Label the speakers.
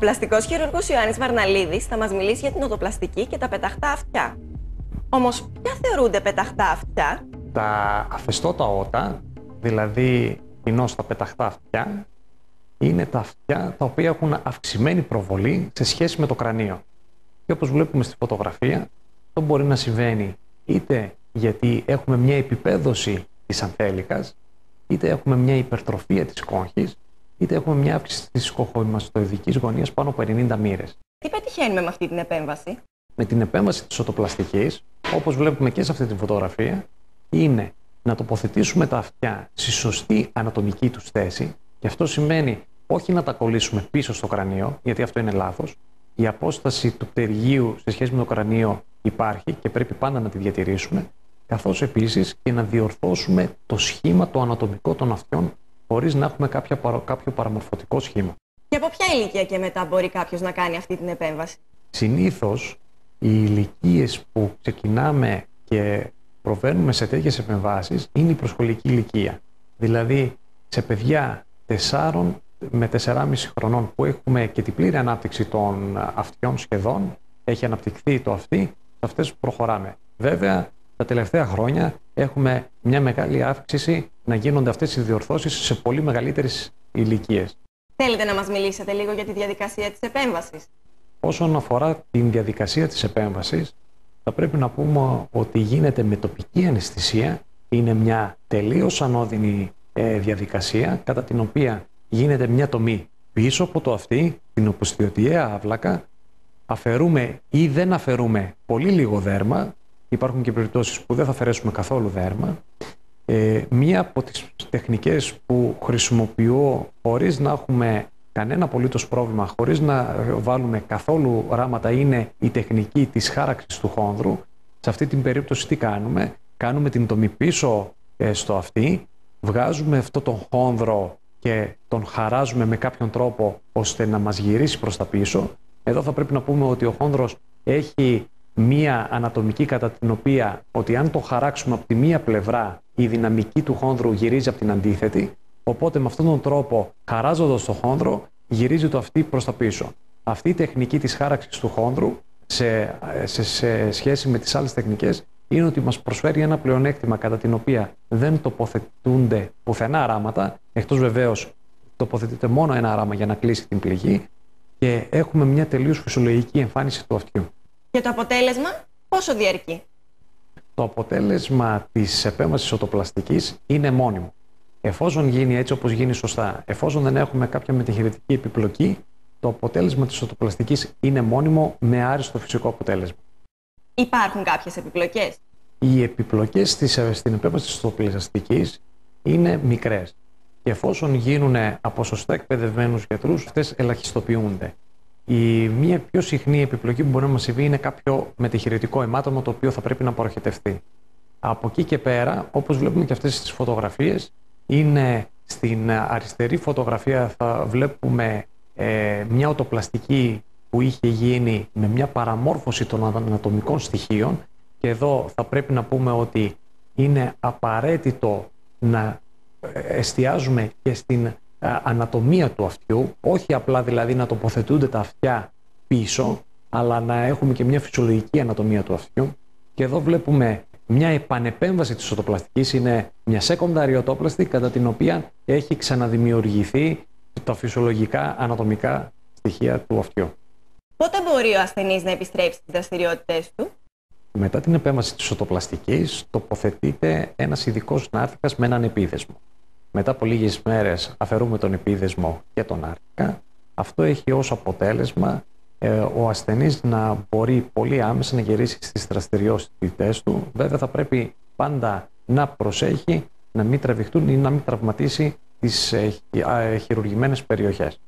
Speaker 1: πλαστικός χειρούργος Ιωάννης Βαρναλίδης θα μας μιλήσει για την οδοπλαστική και τα πεταχτά αυτιά. Όμως, ποια θεωρούνται πεταχτά αυτιά?
Speaker 2: Τα αφαιστώτα ότα, δηλαδή κοινώς τα πεταχτά αυτιά, είναι τα αυτιά τα οποία έχουν αυξημένη προβολή σε σχέση με το κρανίο. Και όπως βλέπουμε στη φωτογραφία, αυτό μπορεί να συμβαίνει είτε γιατί έχουμε μια επιπέδωση της ανθέλικας, είτε έχουμε μια υπερτροφία της κόγχης, είτε έχουμε μια αύξηση της κοχοημαστοειδικής γωνίας πάνω από 90 μοίρες.
Speaker 1: Τι πετυχαίνουμε με αυτή την επέμβαση?
Speaker 2: Με την επέμβαση της οτοπλαστικής, όπως βλέπουμε και σε αυτή τη φωτογραφία, είναι να τοποθετήσουμε τα αυτιά στη σωστή ανατομική τους θέση, και αυτό σημαίνει όχι να τα κολλήσουμε πίσω στο κρανίο, γιατί αυτό είναι λάθος. Η απόσταση του πτερυγίου σε σχέση με το κρανίο υπάρχει και πρέπει πάντα να τη διατηρήσουμε, καθώς επίσης και να διορθώσουμε το σχήμα το ανατομικό των αυτιών, χωρίς να έχουμε κάποιο παραμορφωτικό σχήμα.
Speaker 1: Και από ποια ηλικία και μετά μπορεί κάποιος να κάνει αυτή την επέμβαση?
Speaker 2: Συνήθως, οι ηλικίες που ξεκινάμε και προβαίνουμε σε τέτοιες επεμβάσεις είναι η προσχολική ηλικία. Δηλαδή, σε παιδιά 4 με 4,5 χρονών που έχουμε και την πλήρη ανάπτυξη των αυτιών σχεδόν, έχει αναπτυχθεί το αυτί, σε αυτές προχωράμε. Βέβαια, τα τελευταία χρόνια έχουμε μια μεγάλη αύξηση να γίνονται αυτές οι διορθώσεις σε πολύ μεγαλύτερες ηλικίες.
Speaker 1: Θέλετε να μας μιλήσετε λίγο για τη διαδικασία της επέμβασης?
Speaker 2: Όσον αφορά την διαδικασία της επέμβασης, θα πρέπει να πούμε ότι γίνεται με τοπική αναισθησία. Είναι μια τελείως ανώδυνη διαδικασία, κατά την οποία γίνεται μια τομή πίσω από το αυτί, την οπισθιωτιαία άβλακα, αφαιρούμε ή δεν αφαιρούμε πολύ λίγο δέρμα. Υπάρχουν και περιπτώσεις που δεν θα αφαιρέσουμε καθόλου δέρμα. Μία από τις τεχνικές που χρησιμοποιώ χωρίς να έχουμε κανένα απολύτως πρόβλημα, χωρίς να βάλουμε καθόλου ράματα, είναι η τεχνική της χάραξης του χόνδρου. Σε αυτή την περίπτωση τι κάνουμε? Κάνουμε την τομή πίσω στο αυτί, βγάζουμε αυτό τον χόνδρο και τον χαράζουμε με κάποιον τρόπο ώστε να μας γυρίσει προς τα πίσω. Εδώ θα πρέπει να πούμε ότι ο χόνδρος έχει μία ανατομική κατά την οποία ότι αν το χαράξουμε από τη μία πλευρά, η δυναμική του χόνδρου γυρίζει από την αντίθετη, οπότε με αυτόν τον τρόπο, χαράζοντας το χόνδρο, γυρίζει το αυτί προς τα πίσω. Αυτή η τεχνική της χάραξης του χόνδρου σε σχέση με τις άλλες τεχνικές είναι ότι μας προσφέρει ένα πλεονέκτημα κατά την οποία δεν τοποθετούνται πουθενά ράματα, εκτός βεβαίως τοποθετείται μόνο ένα ράμα για να κλείσει την πληγή, και έχουμε μια τελείως φυσιολογική εμφάνιση του αυτιού.
Speaker 1: Και το αποτέλεσμα πόσο διαρκεί?
Speaker 2: Το αποτέλεσμα της επέμβασης οτοπλαστικής είναι μόνιμο. Εφόσον γίνει έτσι όπως γίνει σωστά, εφόσον δεν έχουμε κάποια μετεχειρητική επιπλοκή, το αποτέλεσμα της οτοπλαστικής είναι μόνιμο με άριστο φυσικό αποτέλεσμα.
Speaker 1: Υπάρχουν κάποιες επιπλοκές?
Speaker 2: Οι επιπλοκές στην επέμβαση της οτοπλαστικής είναι μικρές. Και εφόσον γίνουν από σωστά εκπαιδευμένους γιατρούς, αυτές ελαχιστοποιούνται. Η μία πιο συχνή επιπλοκή που μπορεί να μας συμβεί είναι κάποιο μετεχειρητικό αιμάτωμα το οποίο θα πρέπει να απορροχετευτεί. Από εκεί και πέρα, όπως βλέπουμε και αυτές τις φωτογραφίες, είναι στην αριστερή φωτογραφία θα βλέπουμε μια οτοπλαστική που είχε γίνει με μια παραμόρφωση των ανατομικών στοιχείων, και εδώ θα πρέπει να πούμε ότι είναι απαραίτητο να εστιάζουμε και στην ανατομία του αυτιού, όχι απλά δηλαδή να τοποθετούνται τα αυτιά πίσω, αλλά να έχουμε και μια φυσιολογική ανατομία του αυτιού. Και εδώ βλέπουμε μια επανεπέμβαση της οτοπλαστικής, είναι μια secondary οτόπλαστη, κατά την οποία έχει ξαναδημιουργηθεί τα φυσιολογικά ανατομικά στοιχεία του αυτιού.
Speaker 1: Πότε μπορεί ο ασθενής να επιστρέψει στις δραστηριότητες του?
Speaker 2: Μετά την επέμβαση της οτοπλαστικής τοποθετείται ένας ειδικός νάρθηκας με έναν επίδεσμο. Μετά από λίγες μέρες αφαιρούμε τον επίδεσμο και τον νάρθηκα. Αυτό έχει ως αποτέλεσμα ο ασθενής να μπορεί πολύ άμεσα να γυρίσει στις δραστηριότητες του. Βέβαια θα πρέπει πάντα να προσέχει να μην τραβηχτούν ή να μην τραυματίσει τις χειρουργημένες περιοχές.